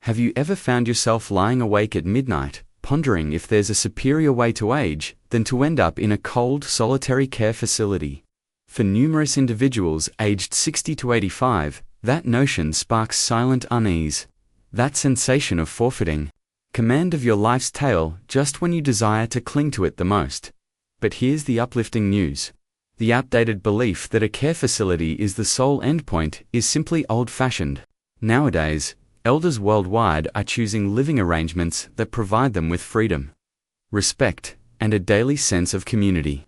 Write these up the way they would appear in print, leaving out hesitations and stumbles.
Have you ever found yourself lying awake at midnight, pondering if there's a superior way to age than to end up in a cold, solitary care facility? For numerous individuals aged 60 to 85, that notion sparks silent unease. That sensation of forfeiting command of your life's tale just when you desire to cling to it the most. But here's the uplifting news. The outdated belief that a care facility is the sole endpoint is simply old-fashioned. Nowadays, elders worldwide are choosing living arrangements that provide them with freedom, respect, and a daily sense of community.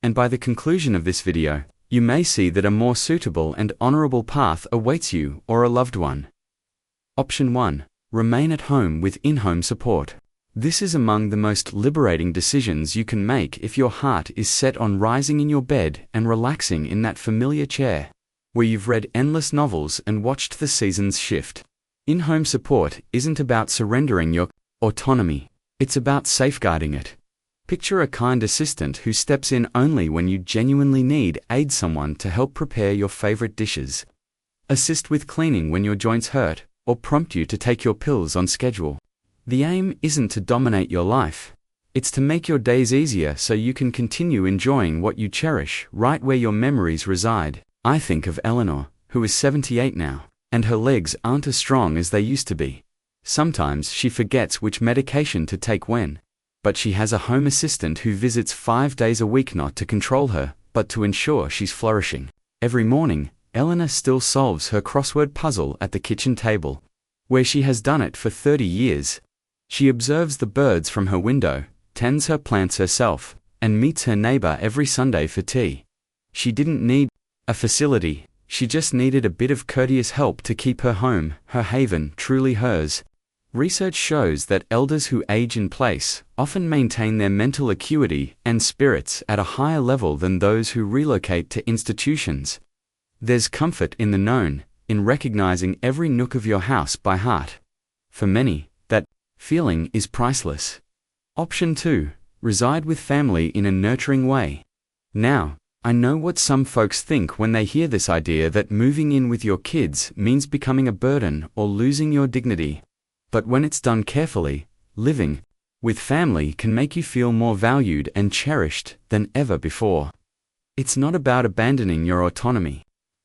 And by the conclusion of this video, you may see that a more suitable and honorable path awaits you or a loved one. Option 1. Remain at home with in-home support. This is among the most liberating decisions you can make if your heart is set on rising in your bed and relaxing in that familiar chair, where you've read endless novels and watched the seasons shift. In-home support isn't about surrendering your autonomy, it's about safeguarding it. Picture a kind assistant who steps in only when you genuinely need someone to help prepare your favorite dishes, assist with cleaning when your joints hurt, or prompt you to take your pills on schedule. The aim isn't to dominate your life. It's to make your days easier so you can continue enjoying what you cherish right where your memories reside. I think of Eleanor, who is 78 now, and her legs aren't as strong as they used to be. Sometimes she forgets which medication to take when. But she has a home assistant who visits 5 days a week not to control her, but to ensure she's flourishing. Every morning, Eleanor still solves her crossword puzzle at the kitchen table, where she has done it for 30 years. She observes the birds from her window, tends her plants herself, and meets her neighbor every Sunday for tea. She didn't need a facility, she just needed a bit of courteous help to keep her home, her haven, truly hers. Research shows that elders who age in place often maintain their mental acuity and spirits at a higher level than those who relocate to institutions. There's comfort in the known, in recognizing every nook of your house by heart. For many, that feeling is priceless. Option 2. Reside with family in a nurturing way. Now, I know what some folks think when they hear this idea that moving in with your kids means becoming a burden or losing your dignity. But when it's done carefully, living with family can make you feel more valued and cherished than ever before. It's not about abandoning your autonomy.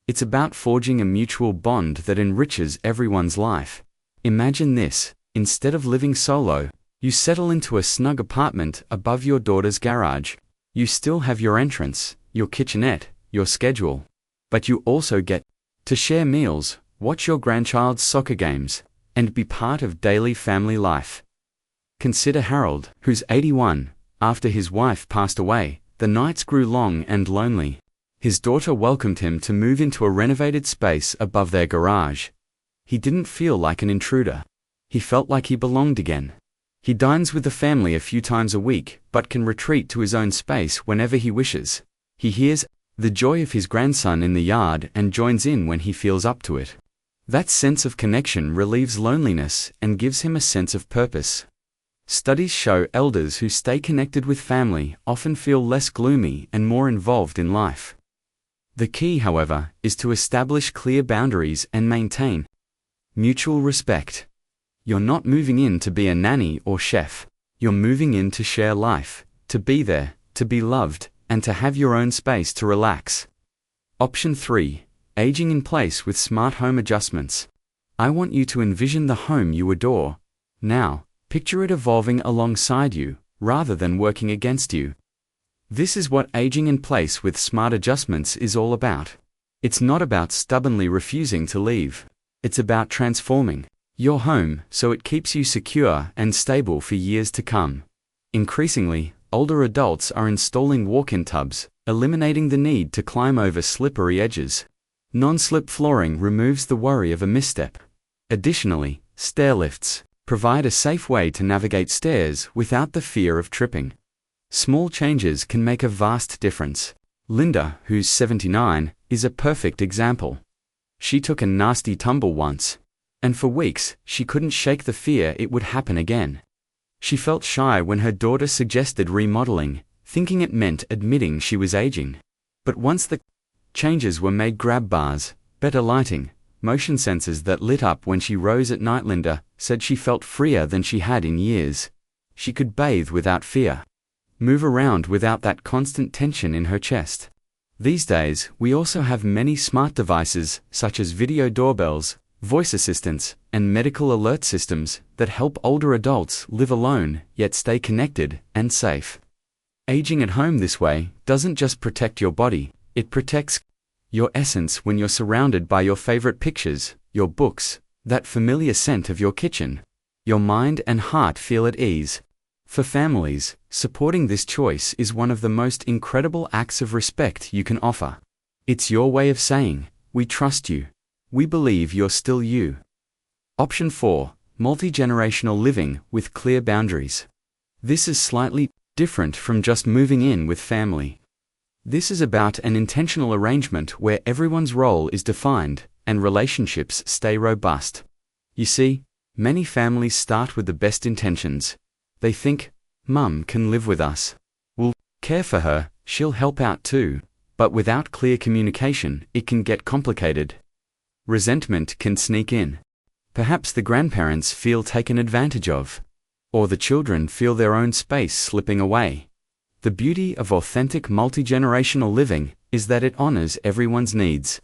It's about forging a mutual bond that enriches everyone's life. Imagine this: instead of living solo, you settle into a snug apartment above your daughter's garage. You still have your entrance, your kitchenette, your schedule. But you also get to share meals, watch your grandchild's soccer games, and be part of daily family life. Consider Harold, who's 81. After his wife passed away, the nights grew long and lonely. His daughter welcomed him to move into a renovated space above their garage. He didn't feel like an intruder. He felt like he belonged again. He dines with the family a few times a week, but can retreat to his own space whenever he wishes. He hears the joy of his grandson in the yard and joins in when he feels up to it. That sense of connection relieves loneliness and gives him a sense of purpose. Studies show elders who stay connected with family often feel less gloomy and more involved in life. The key, however, is to establish clear boundaries and maintain mutual respect. You're not moving in to be a nanny or chef. You're moving in to share life, to be there, to be loved, and to have your own space to relax. Option 3. Aging in place with smart home adjustments. I want you to envision the home you adore. Now, picture it evolving alongside you, rather than working against you. This is what aging in place with smart adjustments is all about. It's not about stubbornly refusing to leave. It's about transforming your home so it keeps you secure and stable for years to come. Increasingly, older adults are installing walk-in tubs, eliminating the need to climb over slippery edges. Non-slip flooring removes the worry of a misstep. Additionally, stair lifts provide a safe way to navigate stairs without the fear of tripping. Small changes can make a vast difference. Linda, who's 79, is a perfect example. She took a nasty tumble once, and for weeks she couldn't shake the fear it would happen again. She felt shy when her daughter suggested remodeling, thinking it meant admitting she was aging. But once the changes were made, grab bars, better lighting, motion sensors that lit up when she rose at night. Linda said she felt freer than she had in years. She could bathe without fear, move around without that constant tension in her chest. These days, we also have many smart devices, such as video doorbells, voice assistants, and medical alert systems that help older adults live alone yet stay connected and safe. Aging at home this way doesn't just protect your body, it protects your essence when you're surrounded by your favorite pictures, your books, that familiar scent of your kitchen. Your mind and heart feel at ease. For families, supporting this choice is one of the most incredible acts of respect you can offer. It's your way of saying, "We trust you. We believe you're still you." Option 4. Multi-generational living with clear boundaries. This is slightly different from just moving in with family. This is about an intentional arrangement where everyone's role is defined and relationships stay robust. You see, many families start with the best intentions. They think, "Mum can live with us. We'll care for her, she'll help out too." But without clear communication, it can get complicated. Resentment can sneak in. Perhaps the grandparents feel taken advantage of, or the children feel their own space slipping away. The beauty of authentic multi-generational living is that it honors everyone's needs.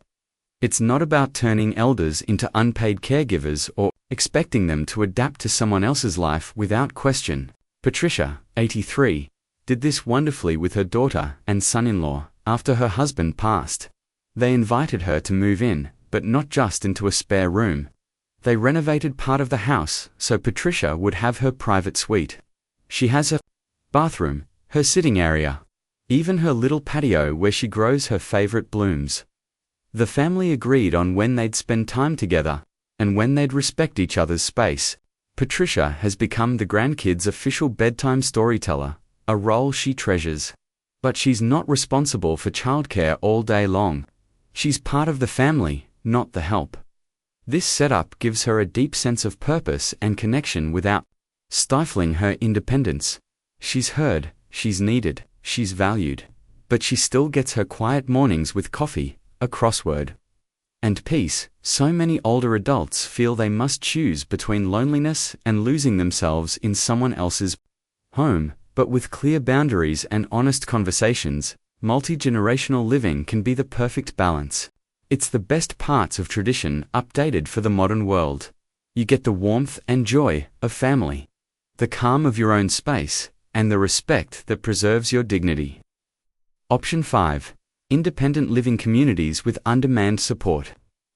It's not about turning elders into unpaid caregivers or expecting them to adapt to someone else's life without question. Patricia, 83, did this wonderfully with her daughter and son-in-law after her husband passed. They invited her to move in, but not just into a spare room. They renovated part of the house so Patricia would have her private suite. She has a bathroom, her sitting area, even her little patio where she grows her favorite blooms. The family agreed on when they'd spend time together and when they'd respect each other's space. Patricia has become the grandkids' official bedtime storyteller, a role she treasures. But she's not responsible for childcare all day long. She's part of the family, not the help. This setup gives her a deep sense of purpose and connection without stifling her independence. She's heard, she's needed, she's valued. But she still gets her quiet mornings with coffee, a crossword, and peace. So many older adults feel they must choose between loneliness and losing themselves in someone else's home. But with clear boundaries and honest conversations, multi-generational living can be the perfect balance. It's the best parts of tradition updated for the modern world. You get the warmth and joy of family, the calm of your own space, and the respect that preserves your dignity. Option 5. Independent living communities with on-demand support.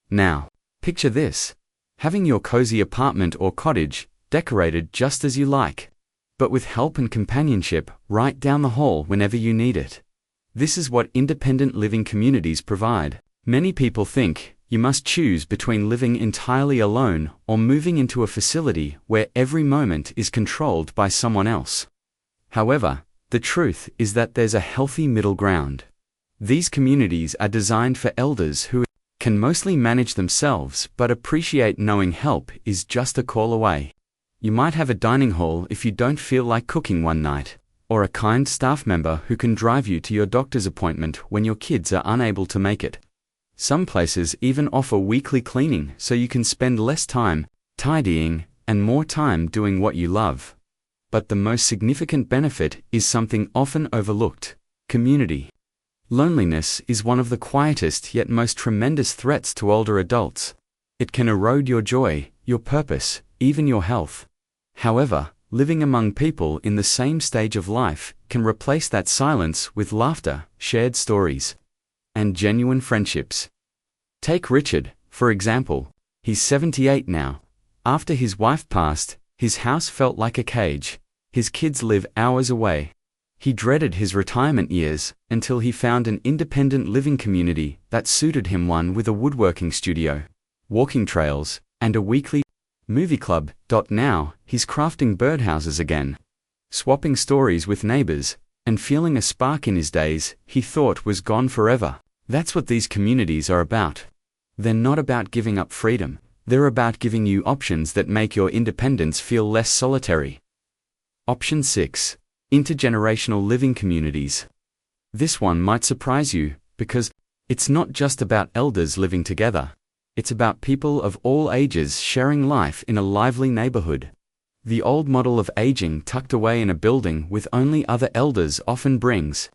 Now, picture this: having your cozy apartment or cottage decorated just as you like, but with help and companionship right down the hall whenever you need it. This is what independent living communities provide. Many people think you must choose between living entirely alone or moving into a facility where every moment is controlled by someone else. However, the truth is that there's a healthy middle ground. These communities are designed for elders who can mostly manage themselves but appreciate knowing help is just a call away. You might have a dining hall if you don't feel like cooking one night, or a kind staff member who can drive you to your doctor's appointment when your kids are unable to make it. Some places even offer weekly cleaning so you can spend less time tidying and more time doing what you love. But the most significant benefit is something often overlooked: community. Loneliness is one of the quietest yet most tremendous threats to older adults. It can erode your joy, your purpose, even your health. However, living among people in the same stage of life can replace that silence with laughter, shared stories, and genuine friendships. Take Richard, for example. He's 78 now. After his wife passed, his house felt like a cage. His kids live hours away. He dreaded his retirement years until he found an independent living community that suited him, one with a woodworking studio, walking trails, and a weekly movie club. Now, he's crafting birdhouses again, swapping stories with neighbors, and feeling a spark in his days he thought was gone forever. That's what these communities are about. They're not about giving up freedom. They're about giving you options that make your independence feel less solitary. Option 6. Intergenerational living communities. This one might surprise you, because it's not just about elders living together. It's about people of all ages sharing life in a lively neighborhood. The old model of aging tucked away in a building with only other elders often brings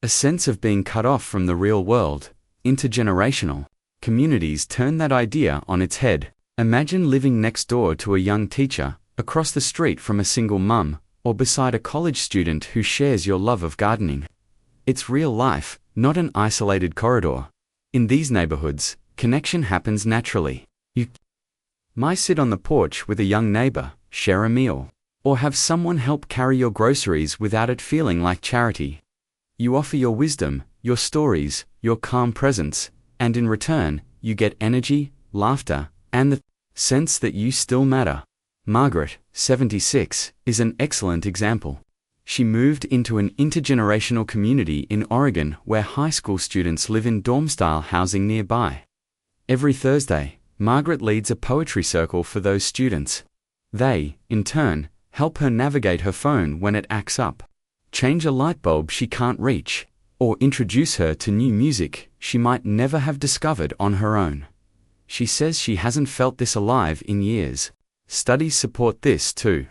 a sense of being cut off from the real world. Intergenerational communities turn that idea on its head. Imagine living next door to a young teacher, across the street from a single mum, or beside a college student who shares your love of gardening. It's real life, not an isolated corridor. In these neighborhoods, connection happens naturally. You might sit on the porch with a young neighbor, share a meal, or have someone help carry your groceries without it feeling like charity. You offer your wisdom, your stories, your calm presence, and in return, you get energy, laughter, and the sense that you still matter. Margaret, 76, is an excellent example. She moved into an intergenerational community in Oregon where high school students live in dorm-style housing nearby. Every Thursday, Margaret leads a poetry circle for those students. They, in turn, help her navigate her phone when it acts up, change a light bulb she can't reach, or introduce her to new music she might never have discovered on her own. She says she hasn't felt this alive in years. Studies support this too.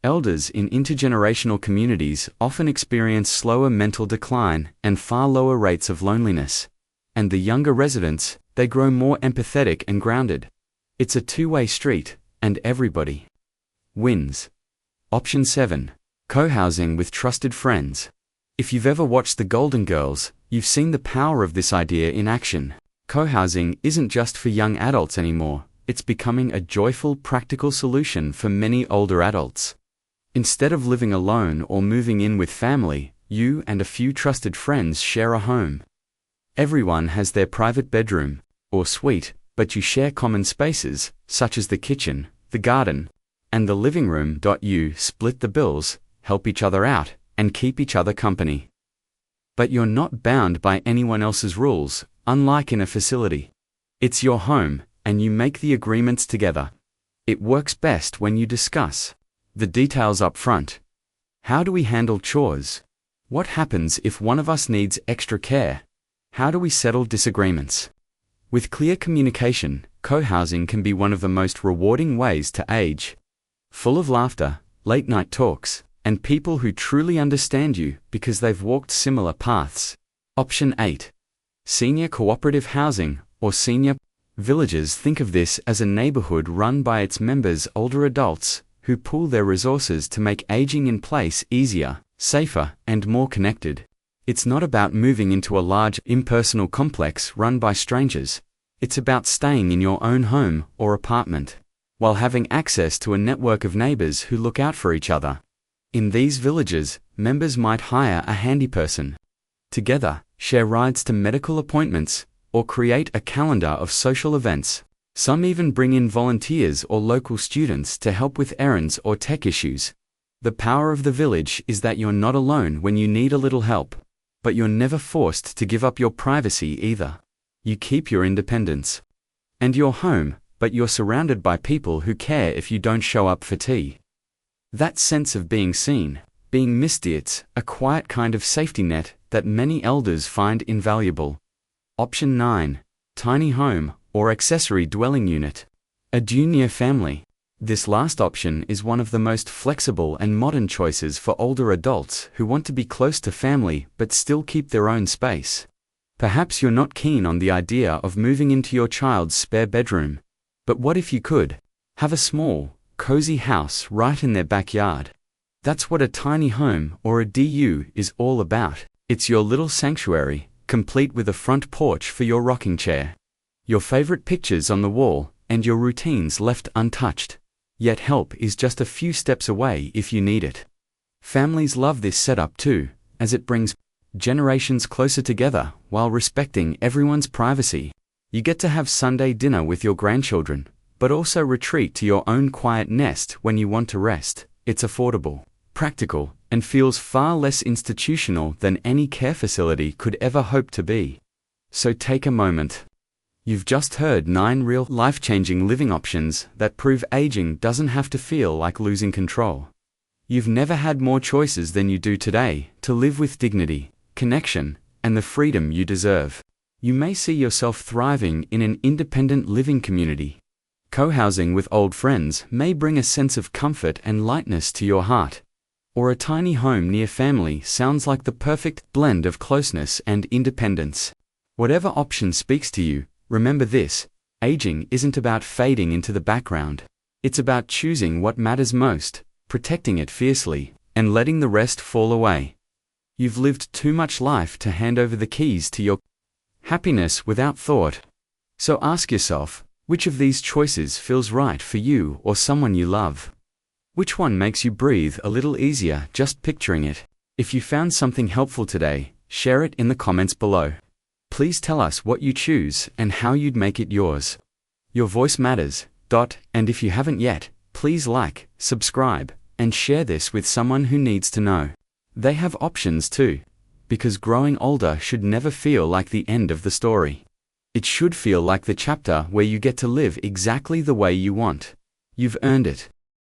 Elders in intergenerational communities often experience slower mental decline and far lower rates of loneliness. And the younger residents, they grow more empathetic and grounded. It's a two-way street, and everybody wins. Option 7. Co-housing with trusted friends. If you've ever watched The Golden Girls, you've seen the power of this idea in action. Co-housing isn't just for young adults anymore. It's becoming a joyful, practical solution for many older adults. Instead of living alone or moving in with family, you and a few trusted friends share a home. Everyone has their private bedroom or suite, but you share common spaces, such as the kitchen, the garden, and the living room. You split the bills, help each other out, and keep each other company. But you're not bound by anyone else's rules, unlike in a facility. It's your home, and you make the agreements together. It works best when you discuss the details up front. How do we handle chores? What happens if one of us needs extra care? How do we settle disagreements? With clear communication, co-housing can be one of the most rewarding ways to age. Full of laughter, late-night talks, and people who truly understand you because they've walked similar paths. Option 8. Senior cooperative housing, or senior villages. Think of this as a neighborhood run by its members, older adults, who pool their resources to make aging in place easier, safer, and more connected. It's not about moving into a large, impersonal complex run by strangers. It's about staying in your own home or apartment, while having access to a network of neighbors who look out for each other. In these villages, members might hire a handy person, together, share rides to medical appointments, or create a calendar of social events. Some even bring in volunteers or local students to help with errands or tech issues. The power of the village is that you're not alone when you need a little help, but you're never forced to give up your privacy either. You keep your independence and your home, but you're surrounded by people who care if you don't show up for tea. That sense of being seen, being missed, it's a quiet kind of safety net that many elders find invaluable. Option 9. Tiny home, or accessory dwelling unit. A junior family. This last option is one of the most flexible and modern choices for older adults who want to be close to family but still keep their own space. Perhaps you're not keen on the idea of moving into your child's spare bedroom. But what if you could have a small, cozy house right in their backyard? That's what a tiny home, or a DU, is all about. It's your little sanctuary, complete with a front porch for your rocking chair, your favorite pictures on the wall, and your routines left untouched. Yet help is just a few steps away if you need it. Families love this setup too, as it brings generations closer together while respecting everyone's privacy. You get to have Sunday dinner with your grandchildren, but also retreat to your own quiet nest when you want to rest. It's affordable, practical, and feels far less institutional than any care facility could ever hope to be. So take a moment. You've just heard 9 real life-changing living options that prove aging doesn't have to feel like losing control. You've never had more choices than you do today to live with dignity, connection, and the freedom you deserve. You may see yourself thriving in an independent living community. Co-housing with old friends may bring a sense of comfort and lightness to your heart. Or a tiny home near family sounds like the perfect blend of closeness and independence. Whatever option speaks to you, remember this: aging isn't about fading into the background. It's about choosing what matters most, protecting it fiercely, and letting the rest fall away. You've lived too much life to hand over the keys to your happiness without thought. So ask yourself, which of these choices feels right for you or someone you love? Which one makes you breathe a little easier just picturing it? If you found something helpful today, share it in the comments below. Please tell us what you choose and how you'd make it yours. Your voice matters. And if you haven't yet, please like, subscribe, and share this with someone who needs to know. They have options too, because growing older should never feel like the end of the story. It should feel like the chapter where you get to live exactly the way you want. You've earned it.